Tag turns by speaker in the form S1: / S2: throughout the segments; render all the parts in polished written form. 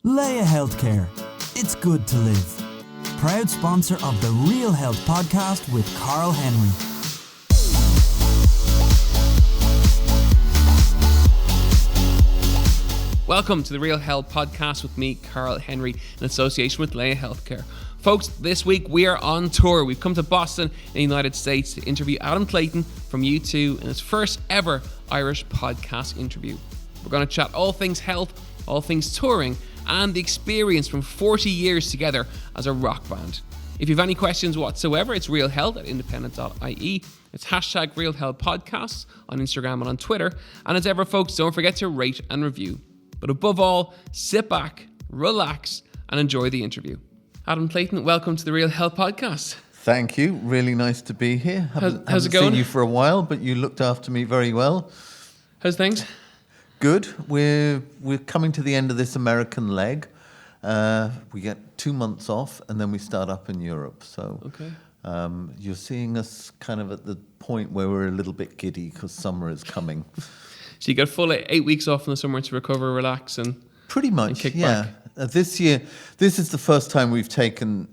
S1: Leia Healthcare. It's good to live. Proud sponsor of the Real Health podcast with Carl Henry.
S2: Welcome to the Real Health podcast with me, Carl Henry, in association with Leia Healthcare. Folks, this week we are on tour. We've come to Boston in the United States to interview Adam Clayton from U2 in his first ever Irish podcast interview. We're going to chat all things health, all things touring, and the experience from 40 years together as a rock band. If you have any questions whatsoever, it's realhealth@independent.ie. It's hashtag Real Health Podcasts on Instagram and on Twitter. And as ever, folks, don't forget to rate and review. But above all, sit back, relax, and enjoy the interview. Adam Clayton, welcome to the Real Health Podcast.
S3: Thank you. Really nice to be here.
S2: How's it going?
S3: Haven't seen you for a while, but you looked after me very well.
S2: How's things?
S3: Good. We're coming to the end of this American leg. We get 2 months off, and then we start up in Europe. So
S2: Okay.
S3: You're seeing us kind of at the point where we're a little bit giddy because summer is coming.
S2: So you got full 8 weeks off in the summer to recover, relax, and
S3: Pretty much,
S2: kick
S3: yeah. This year, this is the first time we've taken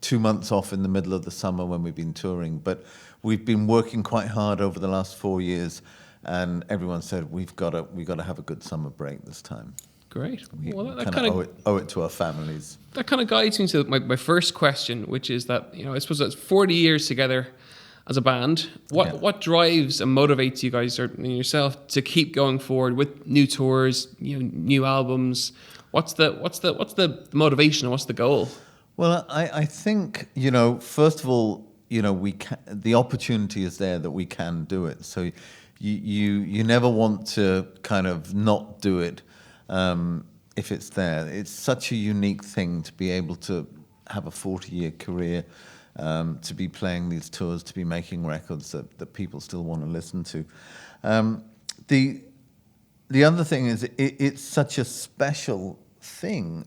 S3: 2 months off in the middle of the summer when we've been touring. But we've been working quite hard over the last 4 years, and everyone said we've got to have a good summer break this time.
S2: great.
S3: We
S2: Well, that
S3: kind of owe it to our families.
S2: That kind of guides me to my first question, which is that, I suppose that's 40 years together as a band. What drives and motivates you guys, or yourself, to keep going forward with new tours, new albums? What's the motivation and what's the goal?
S3: Well, I think, first of all, the opportunity is there that we can do it. So you never want to kind of not do it if it's there. It's such a unique thing to be able to have a 40-year career, to be playing these tours, to be making records that people still want to listen to. The other thing is it's such a special thing,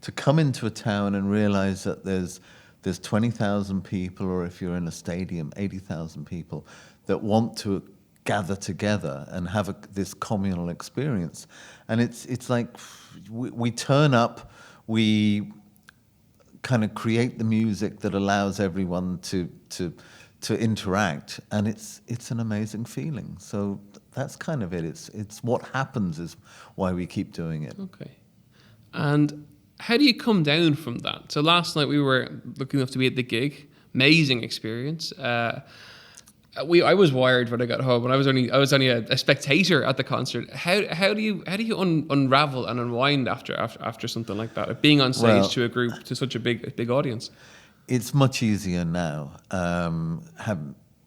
S3: to come into a town and realize that there's 20,000 people, or if you're in a stadium, 80,000 people that want to gather together and have this communal experience. And it's like we turn up, we kind of create the music that allows everyone to interact, and it's an amazing feeling. So that's kind of it. It's what happens is why we keep doing it.
S2: Okay. And how do you come down from that? So last night we were lucky enough to be at the gig. Amazing experience. I was wired when I got home, and I was only a spectator at the concert. How do you unravel and unwind after something like that? Being on stage to a group, to such a big audience.
S3: It's much easier now,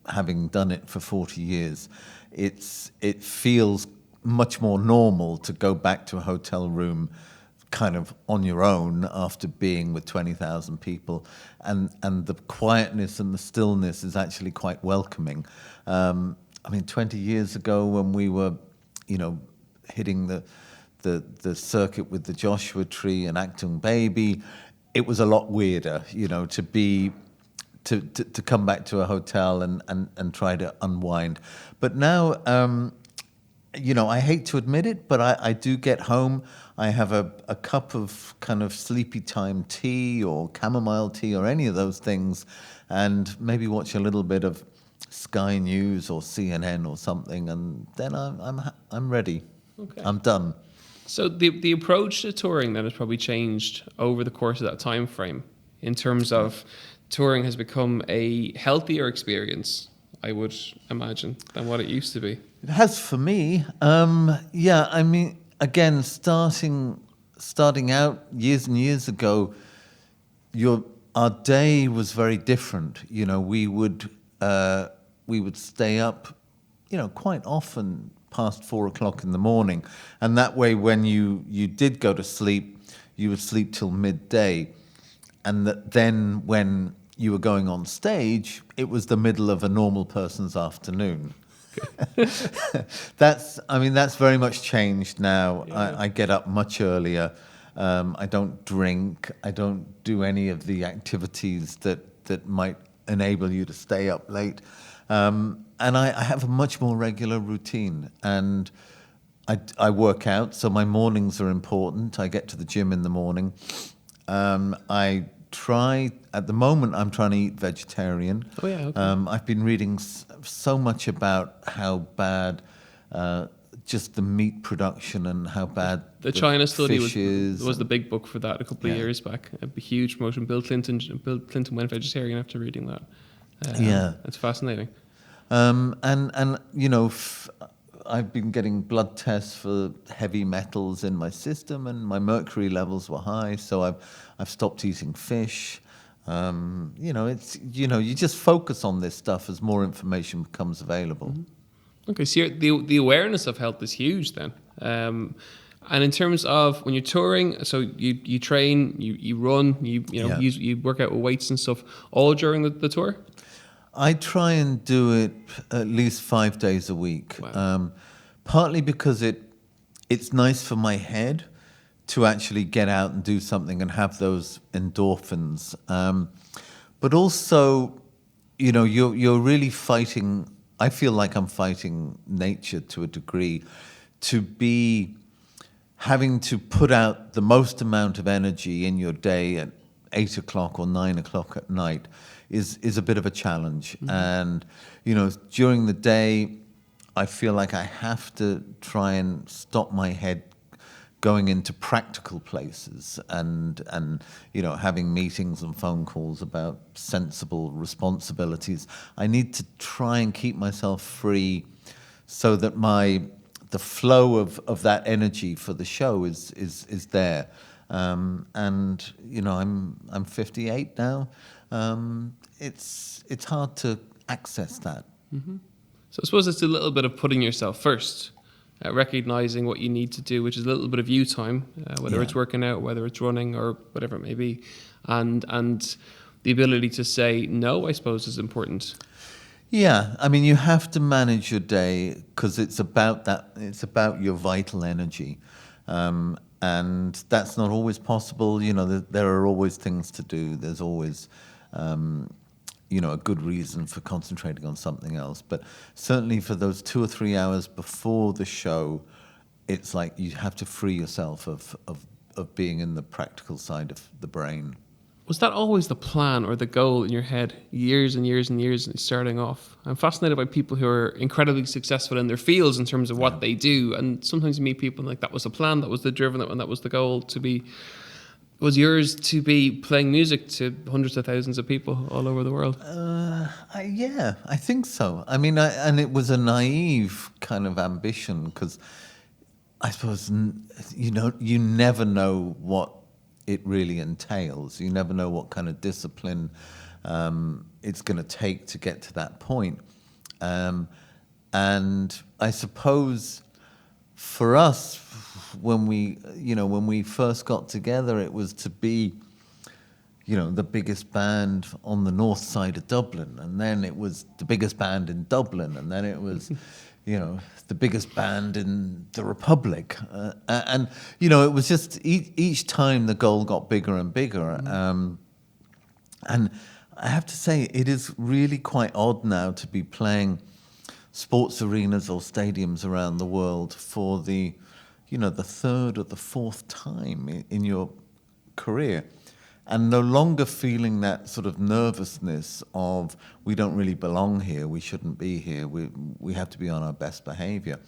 S3: having done it for 40 years. It feels much more normal to go back to a hotel room kind of on your own after being with 20,000 people, and the quietness and the stillness is actually quite welcoming. 20 years ago when we were, hitting the circuit with the Joshua Tree and Acton Baby, it was a lot weirder, to come back to a hotel and try to unwind. But now, I hate to admit it, but I do get home. I have a cup of kind of sleepy time tea or chamomile tea or any of those things, and maybe watch a little bit of Sky News or CNN or something, and then I'm ready.
S2: Okay.
S3: I'm done.
S2: So the approach to touring then has probably changed over the course of that time frame, in terms of touring has become a healthier experience, I would imagine, than what it used to be.
S3: It has for me. Again, starting out years and years ago, our day was very different. We would stay up, quite often past 4 o'clock in the morning, and that way, when you did go to sleep, you would sleep till midday, and then when you were going on stage, it was the middle of a normal person's afternoon. That's very much changed now. Yeah. I get up much earlier. I don't drink. I don't do any of the activities that might enable you to stay up late. And I have a much more regular routine. And I work out, so my mornings are important. I get to the gym in the morning. I try, at the moment, I'm trying to eat vegetarian.
S2: Oh, yeah, okay.
S3: I've been reading so much about how bad just the meat production and how bad
S2: the China study
S3: was
S2: the big book for that a couple of years back. A huge promotion. Bill Clinton went vegetarian after reading that. It's fascinating.
S3: And you know, I've been getting blood tests for heavy metals in my system, and my mercury levels were high, so I've stopped eating fish. You know, you just focus on this stuff as more information becomes available.
S2: Mm-hmm. Okay, so the awareness of health is huge then. And in terms of when you're touring, so you train, you run, you work out with weights and stuff all during the tour?
S3: I try and do it at least 5 days a week.
S2: Wow.
S3: Partly because it's nice for my head to actually get out and do something and have those endorphins. But also, you know, you're really fighting. I feel like I'm fighting nature to a degree, to be having to put out the most amount of energy in your day at 8 o'clock or 9 o'clock at night is a bit of a challenge. Mm-hmm. And, you know, during the day, I feel like I have to try and stop my head going into practical places and you know, having meetings and phone calls about sensible responsibilities. I need to try and keep myself free so that the flow of that energy for the show is there. And you know, I'm 58 now. It's hard to access that.
S2: Mm-hmm. So I suppose it's a little bit of putting yourself first. Recognizing what you need to do, which is a little bit of you time, whether it's working out, whether it's running, or whatever it may be, and the ability to say no, I suppose, is important.
S3: Yeah, I mean, you have to manage your day because it's about that. It's about your vital energy, and that's not always possible. You know, there are always things to do. There's always you know, a good reason for concentrating on something else. But certainly for those 2 or 3 hours before the show, it's like you have to free yourself of being in the practical side of the brain.
S2: Was that always the plan or the goal in your head, years and years and years starting off? I'm fascinated by people who are incredibly successful in their fields in terms of what they do. And sometimes you meet people like that was the plan, that was the driven, and that was the goal to be. Was yours to be playing music to hundreds of thousands of people all over the world?
S3: Yeah, I think so. I mean, and it was a naive kind of ambition because I suppose, you know, you never know what it really entails. You never know what kind of discipline it's going to take to get to that point. And I suppose for us, when we first got together, it was to be, you know, the biggest band on the north side of Dublin, and then it was the biggest band in Dublin, and then it was, you know, the biggest band in the Republic, and you know, it was just each time the goal got bigger and bigger, and I have to say it is really quite odd now to be playing sports arenas or stadiums around the world for the, you know, the third or the fourth time in your career, and no longer feeling that sort of nervousness of we don't really belong here, we shouldn't be here, we have to be on our best behavior.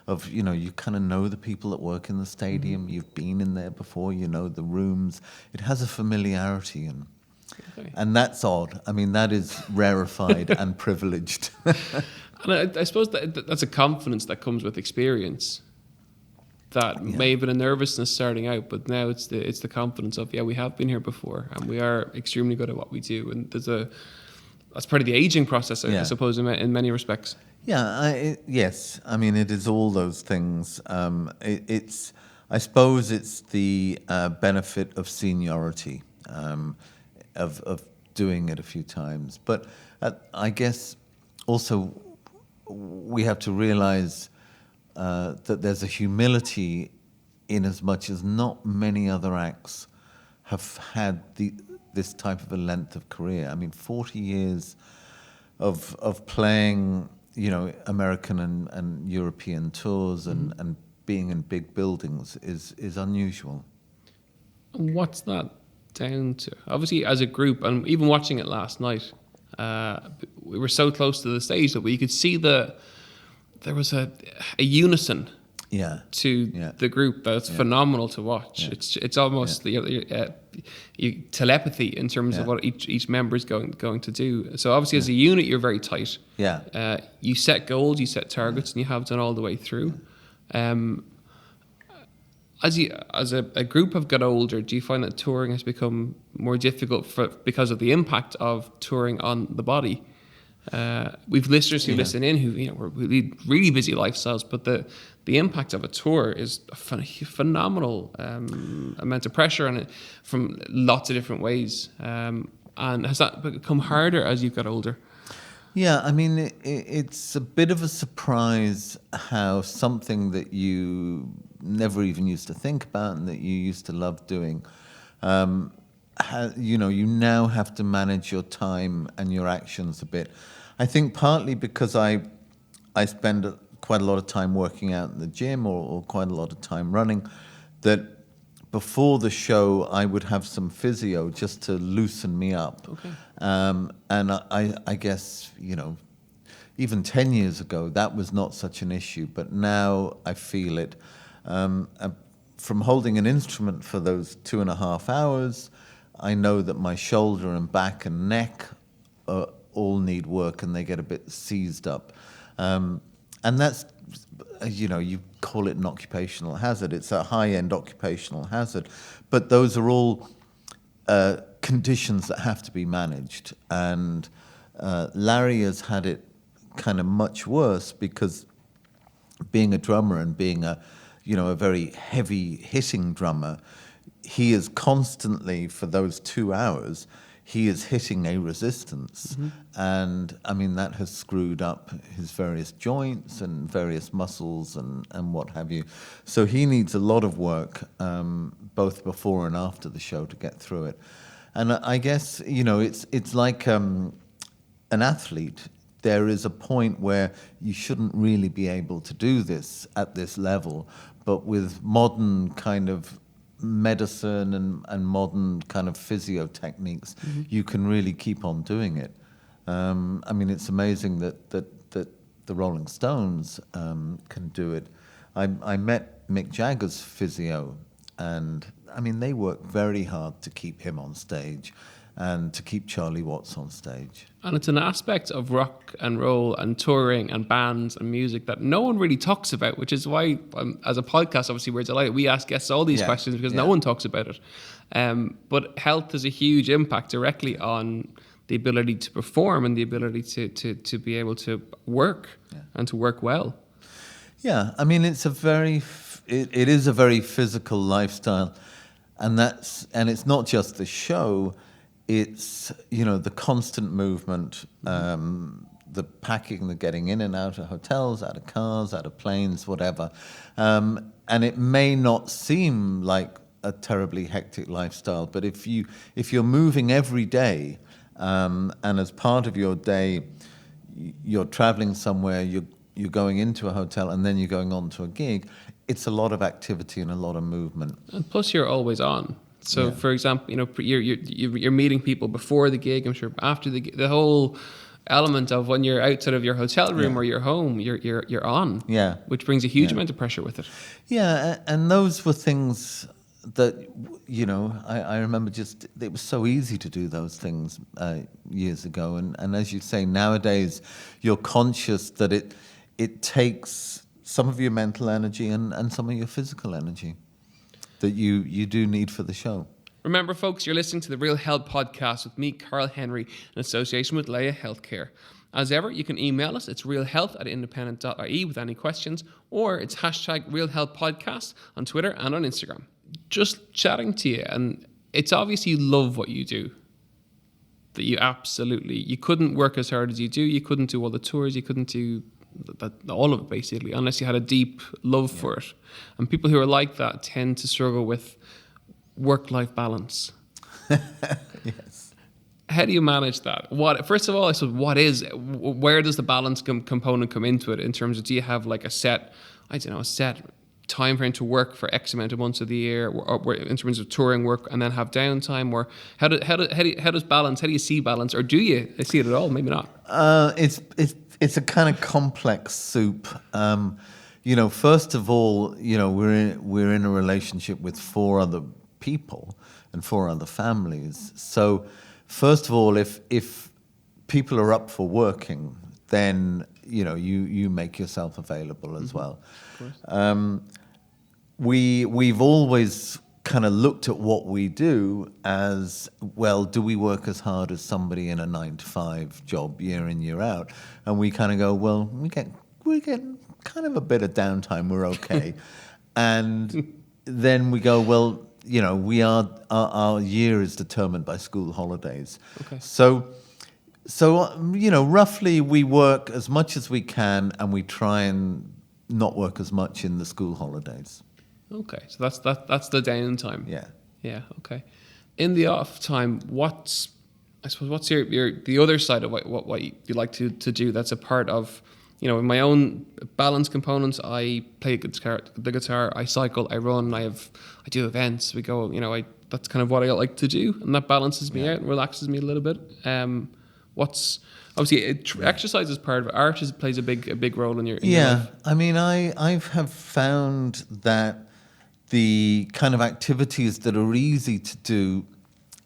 S3: Of, you know, you kind of know the people that work in the stadium, you've been in there before, you know the rooms. It has a familiarity, and that's odd. I mean, that is rarefied and privileged.
S2: And I suppose that's a confidence that comes with experience. That may have been a nervousness starting out, but now it's the confidence of, we have been here before and we are extremely good at what we do. And that's part of the aging process, I suppose, in many respects.
S3: Yeah, yes. I mean, it is all those things. I suppose it's the benefit of seniority, of doing it a few times. But I guess also we have to realize that there's a humility in as much as not many other acts have had this type of a length of career. I mean, 40 years of playing, you know, American and European tours and being in big buildings is unusual.
S2: And what's that down to? Obviously, as a group, and even watching it last night, we were so close to the stage that we could see there was a unison to the group that's phenomenal to watch. It's almost telepathy in terms of what each member is going to do. So obviously as a unit you're very tight. You set goals, you set targets, and you have done all the way through. As a group have got older, do you find that touring has become more difficult because of the impact of touring on the body? We've listeners who listen in who lead really busy lifestyles, but the impact of a tour is a phenomenal amount of pressure on it from lots of different ways. And has that become harder as you've got older?
S3: Yeah, I mean, it's a bit of a surprise how something that you never even used to think about and that you used to love doing, you now have to manage your time and your actions a bit. I think partly because I spend quite a lot of time working out in the gym or quite a lot of time running, that before the show I would have some physio just to loosen me up.
S2: Okay.
S3: And I guess, even 10 years ago that was not such an issue, but now I feel it. From holding an instrument for those 2.5 hours, I know that my shoulder and back and neck all need work and they get a bit seized up. And that's, you call it an occupational hazard. It's a high-end occupational hazard. But those are all conditions that have to be managed. And Larry has had it kind of much worse because being a drummer and being a very heavy hitting drummer, he is constantly, for those 2 hours, he is hitting a resistance. Mm-hmm. And I mean, that has screwed up his various joints and various muscles and what have you. So he needs a lot of work, both before and after the show to get through it. And I guess, it's like an athlete. There is a point where you shouldn't really be able to do this at this level, but with modern kind of medicine and modern kind of physio techniques, mm-hmm. you can really keep on doing it. I mean, it's amazing that the Rolling Stones can do it. I met Mick Jagger's physio, and I mean, they work very hard to keep him on stage and to keep Charlie Watts on stage.
S2: And it's an aspect of rock and roll and touring and bands and music that no one really talks about, which is why, as a podcast, obviously, we're delighted. We ask guests all these questions because no one talks about it. But health has a huge impact directly on the ability to perform and the ability to be able to work and to work well.
S3: Yeah, I mean, it is a very physical lifestyle, and it's not just the show. It's, the constant movement, the packing, the getting in and out of hotels, out of cars, out of planes, whatever. And it may not seem like a terribly hectic lifestyle, but if you're moving every day, and as part of your day, you're traveling somewhere, you're going into a hotel, and then you're going on to a gig, it's a lot of activity and a lot of movement.
S2: And plus you're always on. So, for example, you're meeting people before the gig. I'm sure after the gig, the whole element of when you're outside of your hotel room or your home, you're on.
S3: Yeah,
S2: which brings a huge amount of pressure with it.
S3: Yeah, and those were things that I remember. It was so easy to do those things years ago, and as you say, nowadays you're conscious that it takes some of your mental energy and some of your physical energy that you do need for the show.
S2: Remember, folks, you're listening to the Real Health Podcast with me, Carl Henry, in association with Leia Healthcare. As ever, you can email us. It's realhealth@independent.ie with any questions, or it's #RealHealthPodcast on Twitter and on Instagram. Just chatting to you, and it's obvious you love what you do. That you couldn't work as hard as you do. You couldn't do all the tours. You couldn't do all of it, basically, unless you had a deep love for it. And people who are like that tend to struggle with work-life balance.
S3: Yes.
S2: How do you manage that? First of all, I suppose, where does the balance component come into it in terms of, do you have like a set time for him to work for X amount of months of the year, or in terms of touring work, and then have downtime? Or how does balance? How do you see balance, or do you see it at all? Maybe not.
S3: It's a kind of complex soup. First of all, we're in a relationship with 4 other people and 4 other families. So, first of all, if people are up for working, then you make yourself available as well. We've always kind of looked at what we do as, well, do we work as hard as somebody in a 9-to-5 job year in, year out? And we kind of go, well, we get kind of a bit of downtime, we're okay. And then we go, well, our year is determined by school holidays. Okay. So roughly we work as much as we can, and we try and not work as much in the school holidays.
S2: Okay, so that's the downtime. Yeah. Okay. In the off time, what's your the other side of what you like to do? That's a part of, in my own balance components. I play the guitar. I cycle. I run. I do events. We go. That's kind of what I like to do, and that balances me out and relaxes me a little bit. Exercise is part of it. Art plays a big role in your life.
S3: I mean, I have found that the kind of activities that are easy to do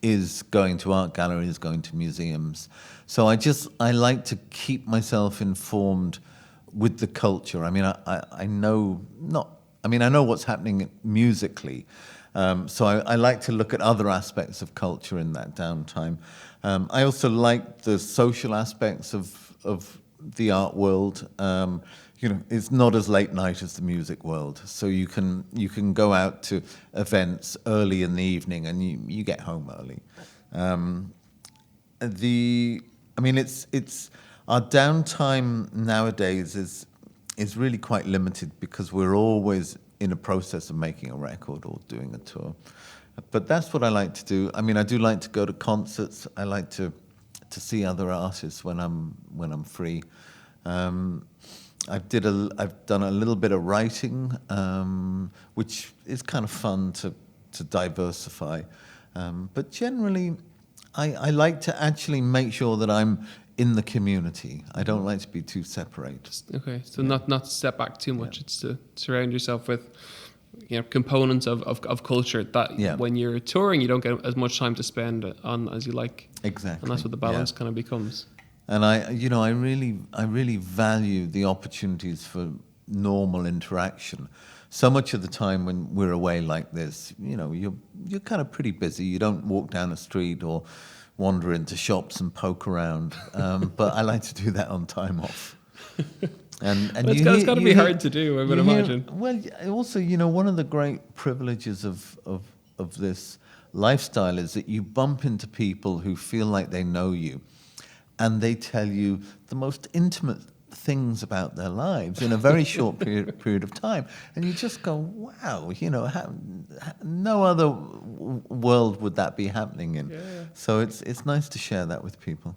S3: is going to art galleries, going to museums. So I like to keep myself informed with the culture. I mean, I know what's happening musically. So I like to look at other aspects of culture in that downtime. I also like the social aspects of the art world. It's not as late night as the music world, so you can go out to events early in the evening and you get home early. It's our downtime nowadays is really quite limited because we're always in a process of making a record or doing a tour. But that's what I like to do. I mean, I do like to go to concerts. I like to see other artists when I'm free. I've done a little bit of writing, which is kind of fun to diversify. But generally, I like to actually make sure that I'm in the community. I don't like to be too separated.
S2: Okay, so not to step back too much. Yeah. It's to surround yourself with components of culture that when you're touring, you don't get as much time to spend on as you like.
S3: Exactly.
S2: And that's what the balance kind of becomes.
S3: And I really value the opportunities for normal interaction. So much of the time when we're away like this, you're kind of pretty busy. You don't walk down the street or wander into shops and poke around. But I like to do that on time off. And
S2: it's got to be hard to do, I would imagine.
S3: Well, also, one of the great privileges of this lifestyle is that you bump into people who feel like they know you, and they tell you the most intimate things about their lives in a very short period of time, and you just go, wow, no other world would that be happening in. Yeah. So it's nice to share that with people.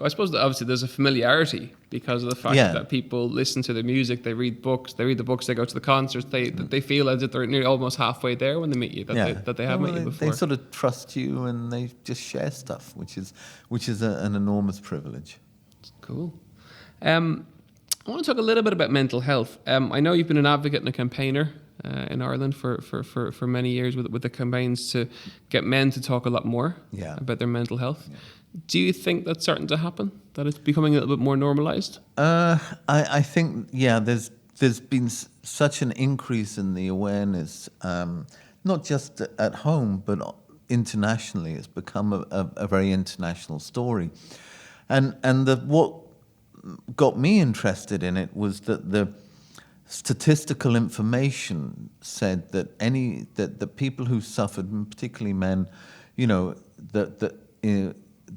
S2: I suppose that obviously there's a familiarity because of the fact that people listen to the music, they read the books, they go to the concerts, they feel as if they're nearly almost halfway there when they meet you, that they have met you before.
S3: They sort of trust you and they just share stuff, which is an enormous privilege.
S2: Cool. I want to talk a little bit about mental health. I know you've been an advocate and a campaigner in Ireland for many years with the campaigns to get men to talk a lot more about their mental health. Yeah. Do you think that's starting to happen? That it's becoming a little bit more normalised?
S3: I think, there's been such an increase in the awareness, not just at home, but internationally. It's become a very international story. And what got me interested in it was that the statistical information said that the people who suffered, and particularly men,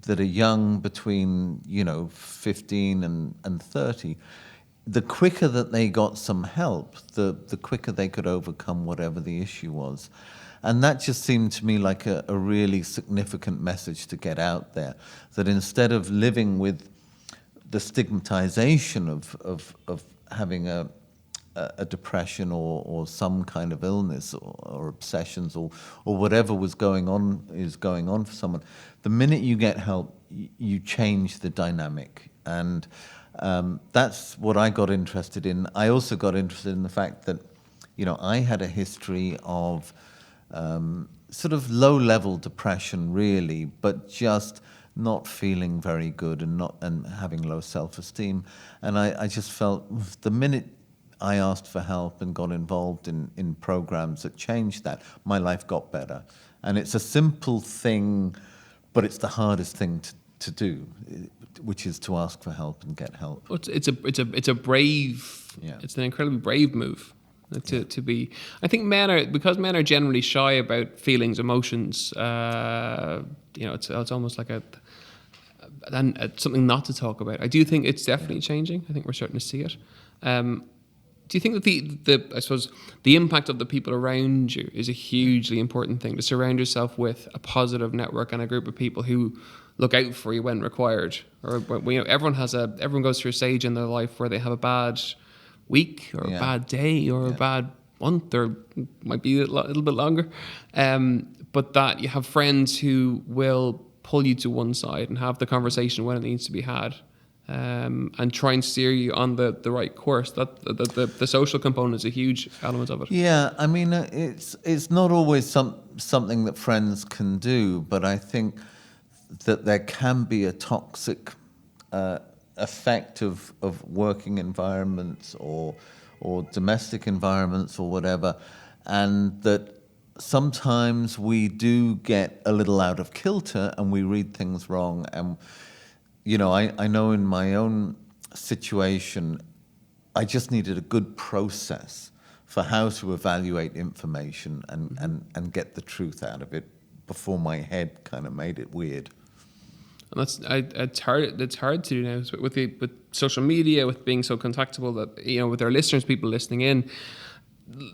S3: that are young between 15 and 30, the quicker that they got some help, the quicker they could overcome whatever the issue was. And that just seemed to me like a really significant message to get out there, that instead of living with the stigmatization of having a depression or some kind of illness or obsessions or whatever is going on for someone, the minute you get help, you change the dynamic. And that's what I got interested in. I also got interested in the fact that, I had a history of sort of low-level depression, really, but just not feeling very good and having low self-esteem. And I just felt the minute I asked for help and got involved in programs that changed that, my life got better. And it's a simple thing, but it's the hardest thing to do, which is to ask for help and get help.
S2: It's a brave, it's an incredibly brave move. To be, I think because men are generally shy about feelings, emotions. It's almost like something not to talk about. I do think it's definitely changing. I think we're starting to see it. Do you think that I suppose the impact of the people around you is a hugely important thing, to surround yourself with a network and a group of people who look out for you when required? Or everyone goes through a stage in their life where they have a bad week or a bad day or a bad month, or might be a little bit longer, but that you have friends who will pull you to one side and have the conversation when it needs to be had, and try and steer you on the right course. That the social component is a huge element of it.
S3: Yeah, I mean, it's not always something that friends can do, but I think that there can be a toxic effect of working environments or domestic environments or whatever, and that sometimes we do get a little out of kilter and we read things wrong. And I know in my own situation, I just needed a good process for how to evaluate information and get the truth out of it before my head kind of made it weird.
S2: And it's hard. It's hard to do now with social media, with being so contactable that with our listeners, people listening in.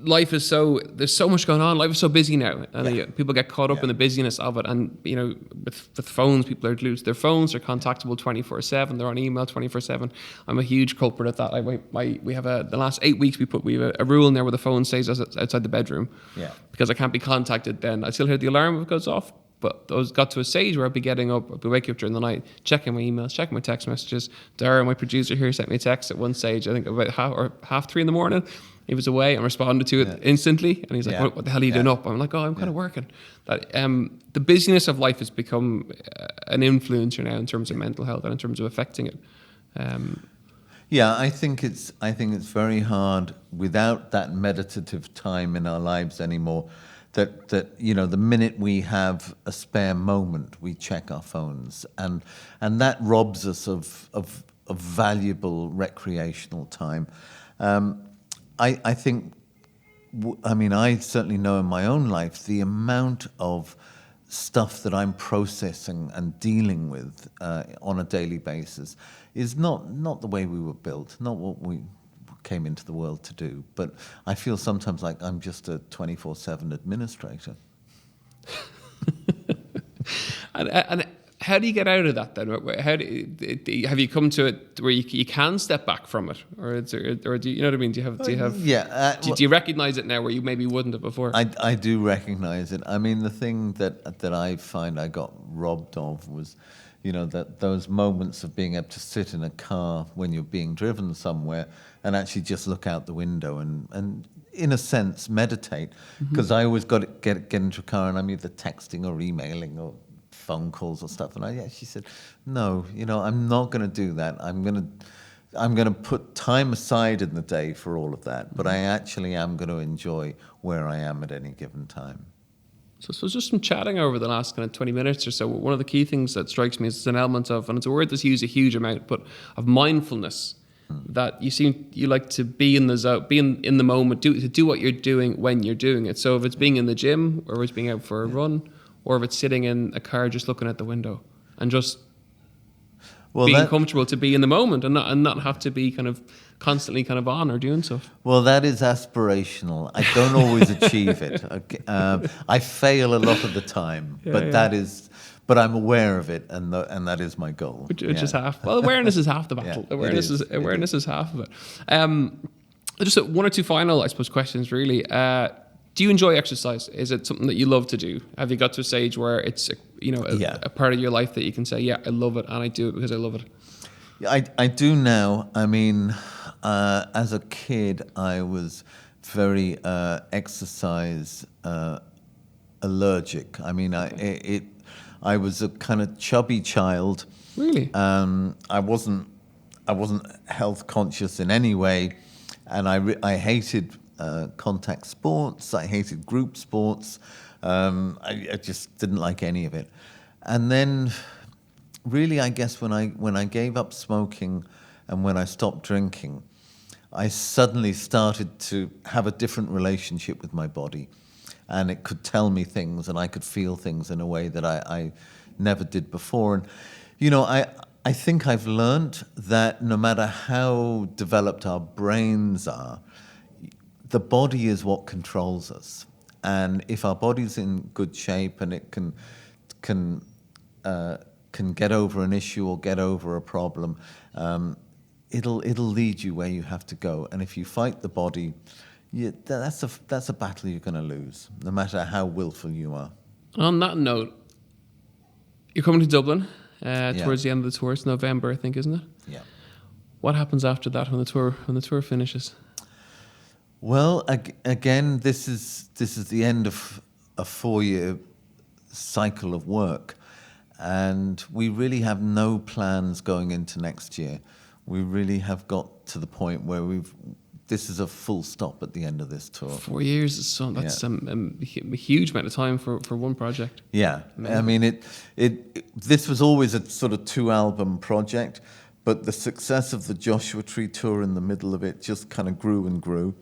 S2: Life is there's so much going on. Life is so busy now, and people get caught up in the busyness of it. And with phones, people are glued to their phones. They're contactable 24/7. They're on email 24/7. I'm a huge culprit at that. We have the last 8 weeks we have a rule in there where the phone stays outside the bedroom. Yeah. Because I can't be contacted then. I still hear the alarm if it goes off. But those got to a stage where I'd be getting up, I'd be waking up during the night, checking my emails, checking my text messages. Dara, my producer here, sent me a text at one stage, I think about half 3 in the morning. He was away and responded to it instantly. And he's like, what the hell are you doing up? I'm like, I'm kind of working. The busyness of life has become an influencer now in terms of mental health and in terms of affecting it.
S3: I think it's very hard without that meditative time in our lives anymore. That the minute we have a spare moment, we check our phones, and that robs us of valuable recreational time. I think, I certainly know in my own life the amount of stuff that I'm processing and dealing with on a daily basis is not the way we were built, not what we came into the world to do. But I feel sometimes like I'm just a 24/7 administrator.
S2: and how do you get out of that then? Have you come to it where you can step back from it, or do you know what I mean? Do you recognize it now where you maybe wouldn't have before?
S3: I do recognize it. I mean, the thing that I find I got robbed of was, that those moments of being able to sit in a car when you're being driven somewhere and actually just look out the window and in a sense meditate, because I always got to get into a car and I'm either texting or emailing or phone calls or stuff, and I actually said, no, I'm not going to do that. I'm going to put time aside in the day for all of that, but I actually am going to enjoy where I am at any given time.
S2: So just from chatting over the last kind of 20 minutes or so, one of the key things that strikes me is an element of, and it's a word that's used a huge amount, but of mindfulness. That you like to be in the zone, be in the moment, to do what you're doing when you're doing it. So if it's being in the gym, or if it's being out for a run, or if it's sitting in a car just looking at the window and just being comfortable to be in the moment and not have to be kind of constantly kind of on or doing stuff.
S3: Well, that is aspirational. I don't always achieve it. I fail a lot of the time, but I'm aware of it, and that is my goal.
S2: Which is half. Well, awareness is half the battle. Awareness is half of it. Just one or two final, I suppose, questions really. Do you enjoy exercise? Is it something that you love to do? Have you got to a stage where it's a part of your life that you can say, yeah, I love it and I do it because I love it?
S3: Yeah, I do now. I mean, as a kid, I was very exercise allergic. I mean, I was a kind of chubby child.
S2: Really?
S3: I wasn't health conscious in any way, and I hated contact sports. I hated group sports. I just didn't like any of it. And then, really, I guess when I gave up smoking and when I stopped drinking, I suddenly started to have a different relationship with my body, and it could tell me things, and I could feel things in a way that I never did before. And I think I've learned that no matter how developed our brains are, the body is what controls us. And if our body's in good shape and it can get over an issue or get over a problem, it'll lead you where you have to go. And if you fight the body, that's a battle you're going to lose, no matter how willful you are.
S2: On that note, you're coming to Dublin towards the end of the tour. It's November, I think, isn't it?
S3: Yeah.
S2: What happens after that when the tour finishes?
S3: Well, again, this is the end of a 4-year cycle of work, and we really have no plans going into next year. We really have got to the point where this is a full stop at the end of this tour.
S2: 4 years is that's a huge amount of time for one project.
S3: Yeah, I mean this was always a sort of 2-album project, but the success of the Joshua Tree tour in the middle of it just kind of grew and grew.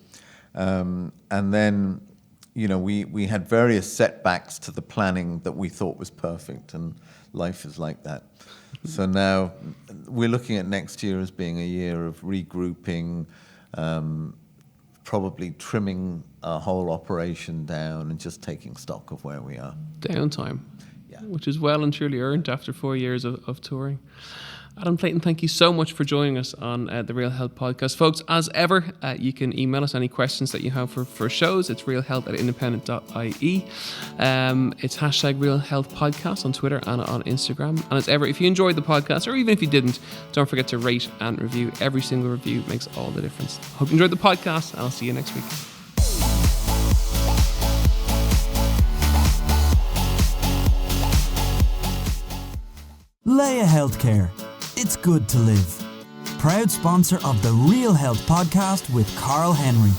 S3: And then, we had various setbacks to the planning that we thought was perfect, and life is like that. So now we're looking at next year as being a year of regrouping, probably trimming our whole operation down and just taking stock of where we are.
S2: Downtime,
S3: yeah,
S2: which is well and truly earned after 4 years of touring. Adam Clayton, thank you so much for joining us on the Real Health Podcast. Folks, as ever, you can email us any questions that you have for shows. It's realhealth@independent.ie. It's hashtag Real Health Podcast on Twitter and on Instagram. And as ever, if you enjoyed the podcast, or even if you didn't, don't forget to rate and review. Every single review makes all the difference. Hope you enjoyed the podcast, and I'll see you next week.
S1: Leia Healthcare. It's good to live. Proud sponsor of the Real Health Podcast with Carl Henry.